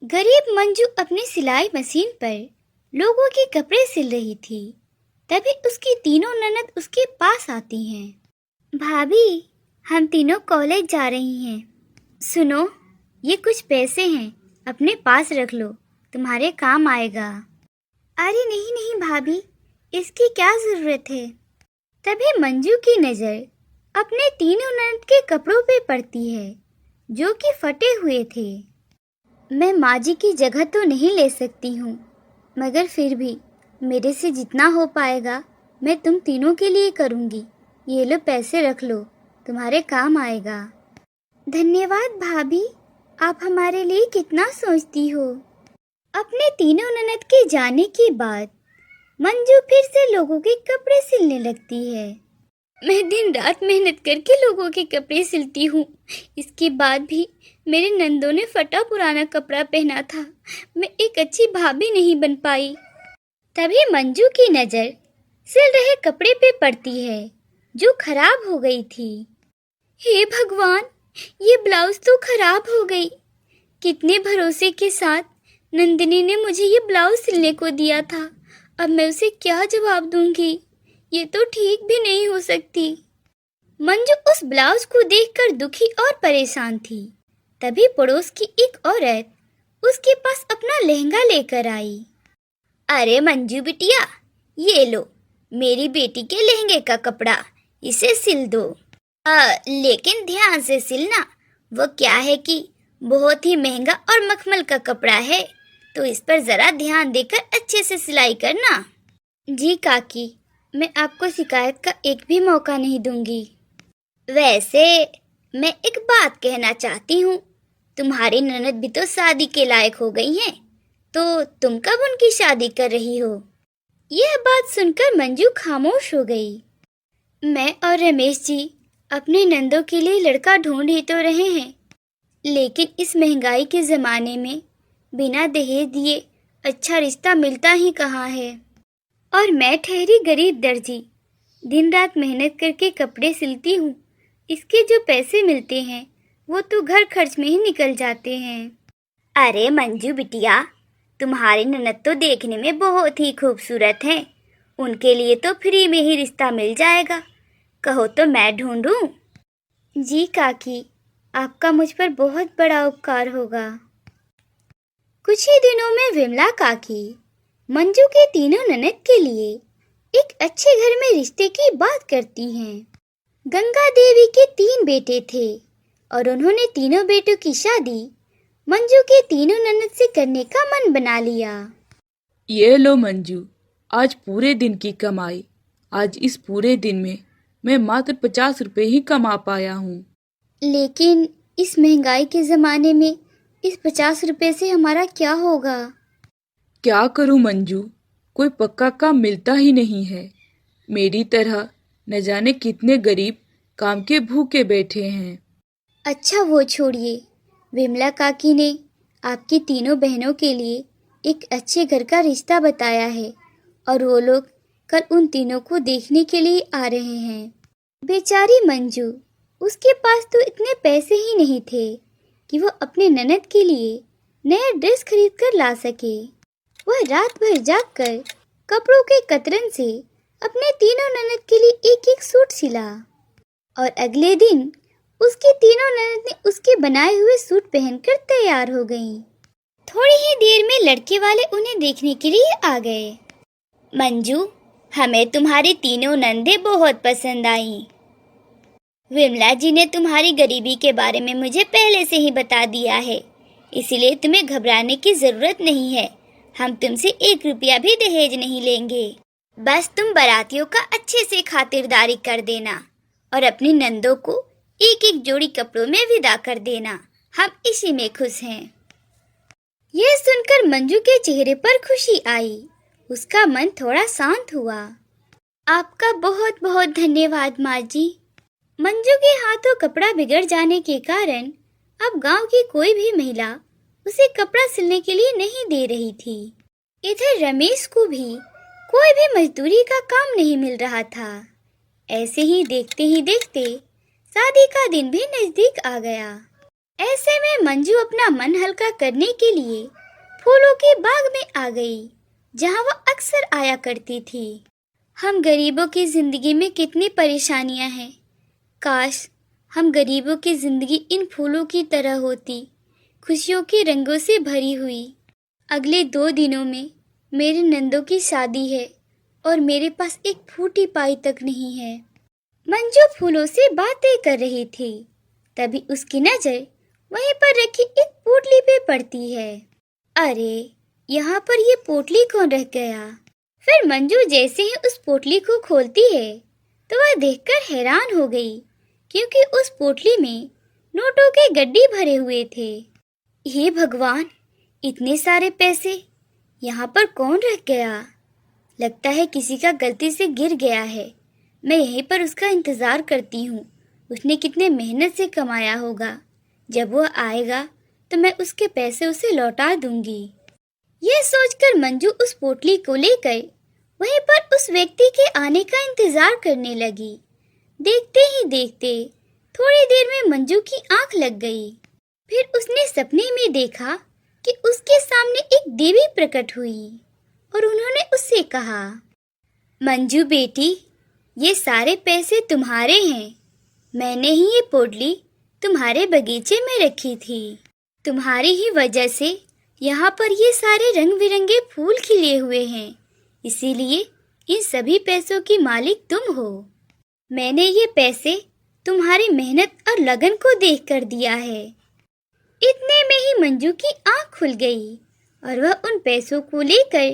गरीब मंजू अपनी सिलाई मशीन पर लोगों के कपड़े सिल रही थी। तभी उसकी तीनों ननद उसके पास आती हैं। भाभी, हम तीनों कॉलेज जा रही हैं। सुनो, ये कुछ पैसे हैं, अपने पास रख लो, तुम्हारे काम आएगा। अरे नहीं नहीं भाभी, इसकी क्या जरूरत है। तभी मंजू की नजर अपने तीनों ननद के कपड़ों पे पड़ती है, जो कि फटे हुए थे। मैं माँ जी की जगह तो नहीं ले सकती हूँ, मगर फिर भी मेरे से जितना हो पाएगा मैं तुम तीनों के लिए करूँगी। ये लो पैसे रख लो, तुम्हारे काम आएगा। धन्यवाद भाभी, आप हमारे लिए कितना सोचती हो। अपने तीनों ननद के जाने के बाद मंजू फिर से लोगों के कपड़े सिलने लगती है। मैं दिन रात मेहनत करके लोगों के कपड़े सिलती हूँ, इसके बाद भी मेरे नंदों ने फटा पुराना कपड़ा पहना था। मैं एक अच्छी भाभी नहीं बन पाई। तभी मंजू की नज़र सिल रहे कपड़े पे पड़ती है, जो खराब हो गई थी। हे भगवान, ये ब्लाउज तो खराब हो गई। कितने भरोसे के साथ नंदिनी ने मुझे ये ब्लाउज सिलने को दिया था। अब मैं उसे क्या जवाब दूंगी। ये तो ठीक भी नहीं हो सकती। मंजू उस ब्लाउज को देखकर दुखी और परेशान थी। तभी पड़ोस की एक औरत उसके पास अपना लहंगा लेकर आई। अरे मंजू बिटिया, ये लो मेरी बेटी के लहंगे का कपड़ा, इसे सिल दो। लेकिन ध्यान से सिलना, वो क्या है कि बहुत ही महंगा और मखमल का कपड़ा है, तो इस पर जरा ध्यान देकर अच्छे से सिलाई करना। जी काकी, मैं आपको शिकायत का एक भी मौका नहीं दूंगी। वैसे मैं एक बात कहना चाहती हूँ, तुम्हारी ननद भी तो शादी के लायक हो गई हैं, तो तुम कब उनकी शादी कर रही हो। यह बात सुनकर मंजू खामोश हो गई। मैं और रमेश जी अपने नंदों के लिए लड़का ढूंढ ही तो रहे हैं, लेकिन इस महंगाई के ज़माने में बिना दहेज दिए अच्छा रिश्ता मिलता ही कहाँ है। और मैं ठहरी गरीब दर्जी, दिन रात मेहनत करके कपड़े सिलती हूँ। इसके जो पैसे मिलते हैं वो तो घर खर्च में ही निकल जाते हैं। अरे मंजू बिटिया, तुम्हारी ननद तो देखने में बहुत ही खूबसूरत हैं, उनके लिए तो फ्री में ही रिश्ता मिल जाएगा। कहो तो मैं ढूंढूं? जी काकी, आपका मुझ पर बहुत बड़ा उपकार होगा। कुछ ही दिनों में विमला काकी मंजू के तीनों ननद के लिए एक अच्छे घर में रिश्ते की बात करती हैं। गंगा देवी के 3 बेटे थे और उन्होंने तीनों बेटों की शादी मंजू के तीनों ननद से करने का मन बना लिया। ये लो मंजू, आज पूरे दिन की कमाई। आज इस पूरे दिन में मैं मात्र 50 रुपए ही कमा पाया हूँ। लेकिन इस महंगाई के जमाने में इस 50 रुपए से हमारा क्या होगा। क्या करूँ मंजू, कोई पक्का काम मिलता ही नहीं है। मेरी तरह न जाने कितने गरीब काम के भूखे बैठे हैं। अच्छा वो छोड़िए, विमला काकी ने आपकी तीनों बहनों के लिए एक अच्छे घर का रिश्ता बताया है और वो लोग कल उन तीनों को देखने के लिए आ रहे हैं। बेचारी मंजू, उसके पास तो इतने पैसे ही नहीं थे कि वो अपने ननद के लिए नया ड्रेस खरीद कर ला सके। वह रात भर जागकर कपड़ों के कतरन से अपने तीनों ननद के लिए एक एक सूट सिला और अगले दिन उसकी तीनों ननद ने उसके बनाए हुए सूट पहनकर तैयार हो गईं। थोड़ी ही देर में लड़के वाले उन्हें देखने के लिए आ गए। मंजू, हमें तुम्हारी तीनों नंदे बहुत पसंद आई। विमला जी ने तुम्हारी गरीबी के बारे में मुझे पहले से ही बता दिया है, इसलिए तुम्हें घबराने की जरूरत नहीं है। हम तुमसे 1 रुपया भी दहेज नहीं लेंगे। बस तुम बारातियों का अच्छे से खातिरदारी कर देना और अपनी नंदों को एक एक जोड़ी कपड़ों में विदा कर देना। हम इसी में खुश हैं। यह सुनकर मंजू के चेहरे पर खुशी आई। उसका मन थोड़ा शांत हुआ। आपका बहुत बहुत धन्यवाद माँ जी। मंजू के हाथों कपड़ा बिगड़ जाने के कारण अब गांव की कोई भी महिला उसे कपड़ा सिलने के लिए नहीं दे रही थी। इधर रमेश को भी कोई भी मजदूरी का काम नहीं मिल रहा था। ऐसे ही देखते शादी का दिन भी नजदीक आ गया। ऐसे में मंजू अपना मन हल्का करने के लिए फूलों के बाग में आ गई, जहाँ वह अक्सर आया करती थी। हम गरीबों की जिंदगी में कितनी परेशानियां हैं। काश हम गरीबों की जिंदगी इन फूलों की तरह होती, खुशियों के रंगों से भरी हुई। अगले 2 दिनों में मेरे नंदों की शादी है और मेरे पास एक फूटी पाई तक नहीं है। मंजू फूलों से बातें कर रही थी, तभी उसकी नजर वहीं पर रखी एक पोटली पे पड़ती है। अरे, यहाँ पर ये पोटली कौन रख गया? फिर मंजू जैसे ही उस पोटली को खोलती है तो वह देखकर हैरान हो गई, क्योंकि उस पोटली में नोटों के गड्ढे भरे हुए थे। हे भगवान, इतने सारे पैसे यहाँ पर कौन रख गया? लगता है किसी का गलती से गिर गया है। मैं यहीं पर उसका इंतजार करती हूँ। उसने कितने मेहनत से कमाया होगा। जब वह आएगा तो मैं उसके पैसे उसे लौटा दूंगी। यह सोचकर मंजू उस पोटली को लेकर वहीं पर उस व्यक्ति के आने का इंतजार करने लगी। देखते ही देखते थोड़ी देर में मंजू की आंख लग गई। फिर उसने सपने में देखा कि उसके सामने एक देवी प्रकट हुई और उन्होंने उससे कहा, मंजू बेटी, ये सारे पैसे तुम्हारे हैं। मैंने ही ये पोटली तुम्हारे बगीचे में रखी थी। तुम्हारी ही वजह से यहाँ पर ये सारे रंग बिरंगे फूल खिले हुए हैं, इसीलिए इन सभी पैसों की मालिक तुम हो। मैंने ये पैसे तुम्हारी मेहनत और लगन को देखकर दिया है। इतने में ही मंजू की आंख खुल गई और वह उन पैसों को लेकर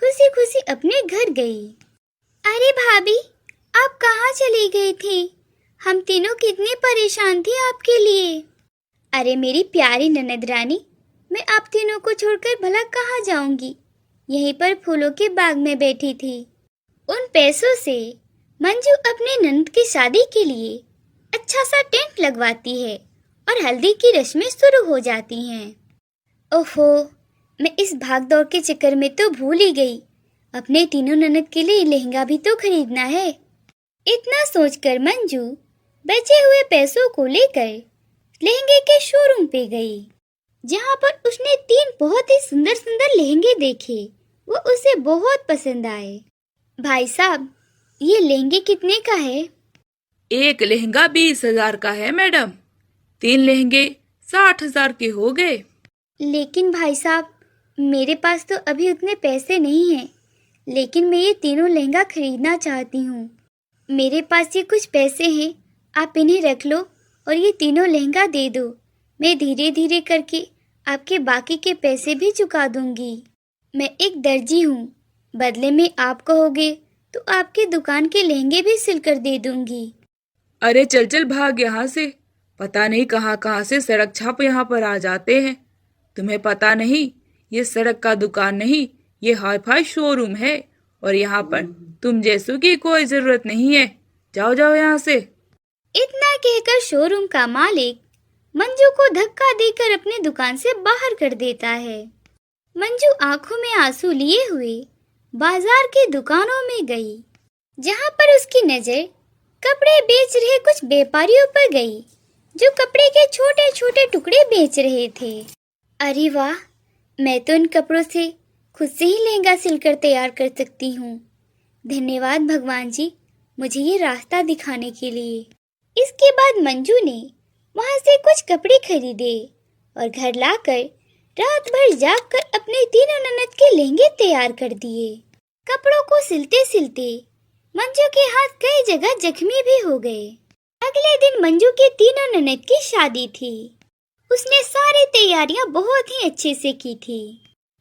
खुशी खुशी अपने घर गई। अरे भाभी, आप कहाँ चली गई थी? हम तीनों कितने परेशान थे आपके लिए। अरे मेरी प्यारी ननद रानी, मैं आप तीनों को छोड़कर भला कहाँ जाऊंगी। यहीं पर फूलों के बाग में बैठी थी। उन पैसों से मंजू अपने ननद की शादी के लिए अच्छा सा टेंट लगवाती है और हल्दी की रस्में शुरू हो जाती हैं। ओहो, मैं इस भाग दौड़ के चक्कर में तो भूल ही गई। अपने तीनों ननद के लिए लहंगा भी तो खरीदना है। इतना सोचकर मंजू बचे हुए पैसों को लेकर लहंगे के शोरूम पे गई, जहाँ पर उसने 3 बहुत ही सुंदर सुंदर लहंगे देखे। वो उसे बहुत पसंद आए। भाई साहब, ये लहंगे कितने का है? एक लहंगा 20,000 का है मैडम। 3 लहंगे 60,000 के हो गए। लेकिन भाई साहब, मेरे पास तो अभी उतने पैसे नहीं हैं, लेकिन मैं ये तीनों लहंगा खरीदना चाहती हूँ। मेरे पास ये कुछ पैसे हैं, आप इन्हें रख लो और ये तीनों लहंगा दे दो। मैं धीरे धीरे करके आपके बाकी के पैसे भी चुका दूंगी। मैं एक दर्जी हूँ, बदले में आप कहोगे तो आपकी दुकान के लहंगे भी सिलकर दे दूंगी। अरे चल चल भाग यहाँ से। पता नहीं कहाँ कहाँ से सड़क छाप यहाँ पर आ जाते हैं। तुम्हें पता नहीं, ये सड़क का दुकान नहीं, ये हाई फाई शोरूम है और यहाँ पर तुम जैसों की कोई जरूरत नहीं है। जाओ जाओ यहाँ से। इतना कहकर शोरूम का मालिक मंजू को धक्का देकर अपनी दुकान से बाहर कर देता है। मंजू आंखों में आंसू लिए हुए बाजार की दुकानों में गई, जहाँ पर उसकी नजर कपड़े बेच रहे कुछ व्यापारियों पर गई, जो कपड़े के छोटे छोटे टुकड़े बेच रहे थे। अरे वाह, मैं तो इन कपड़ों से खुद से ही लहंगा सिलकर तैयार कर सकती हूँ। धन्यवाद भगवान जी, मुझे ये रास्ता दिखाने के लिए। इसके बाद मंजू ने वहाँ से कुछ कपड़े खरीदे और घर लाकर रात भर जागकर अपने तीनों ननद के लहंगे तैयार कर दिए। कपड़ों को सिलते सिलते मंजू के हाथ कई जगह जख्मी भी हो गए। अगले दिन मंजू के तीनों ननद की शादी थी। उसने सारी तैयारियां बहुत ही अच्छे से की थी।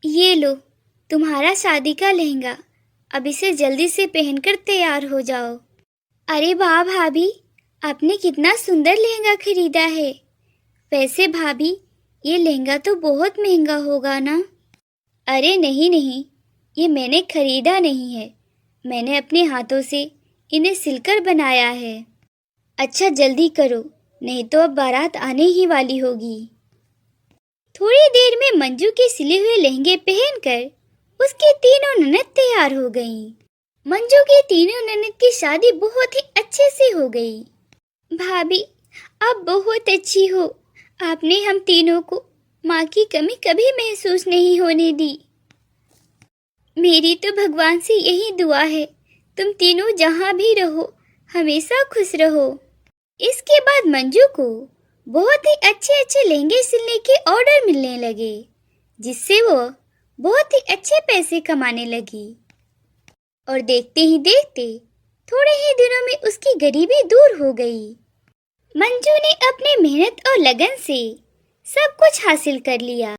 ये लो तुम्हारा शादी का लहंगा, अब इसे जल्दी से पहनकर तैयार हो जाओ। अरे वाह भाभी, आपने कितना सुंदर लहंगा खरीदा है। वैसे भाभी, ये लहंगा तो बहुत महंगा होगा ना? अरे नहीं नहीं, ये मैंने खरीदा नहीं है, मैंने अपने हाथों से इन्हें सिलकर बनाया है। अच्छा जल्दी करो, नहीं तो अब बारात आने ही वाली होगी। थोड़ी देर में मंजू के सिले हुए लहंगे पहनकर उसकी तीनों ननद तैयार हो गईं। मंजू की तीनों ननद की शादी बहुत ही अच्छे से हो गई। भाभी, आप बहुत अच्छी हो, आपने हम तीनों को माँ की कमी कभी महसूस नहीं होने दी। मेरी तो भगवान से यही दुआ है, तुम तीनों जहाँ भी रहो हमेशा खुश रहो। इसके बाद मंजू को बहुत ही अच्छे अच्छे लहंगे सिलने के ऑर्डर मिलने लगे, जिससे वो बहुत ही अच्छे पैसे कमाने लगी। और देखते ही देखते थोड़े ही दिनों में उसकी गरीबी दूर हो गई। मंजू ने अपने मेहनत और लगन से सब कुछ हासिल कर लिया।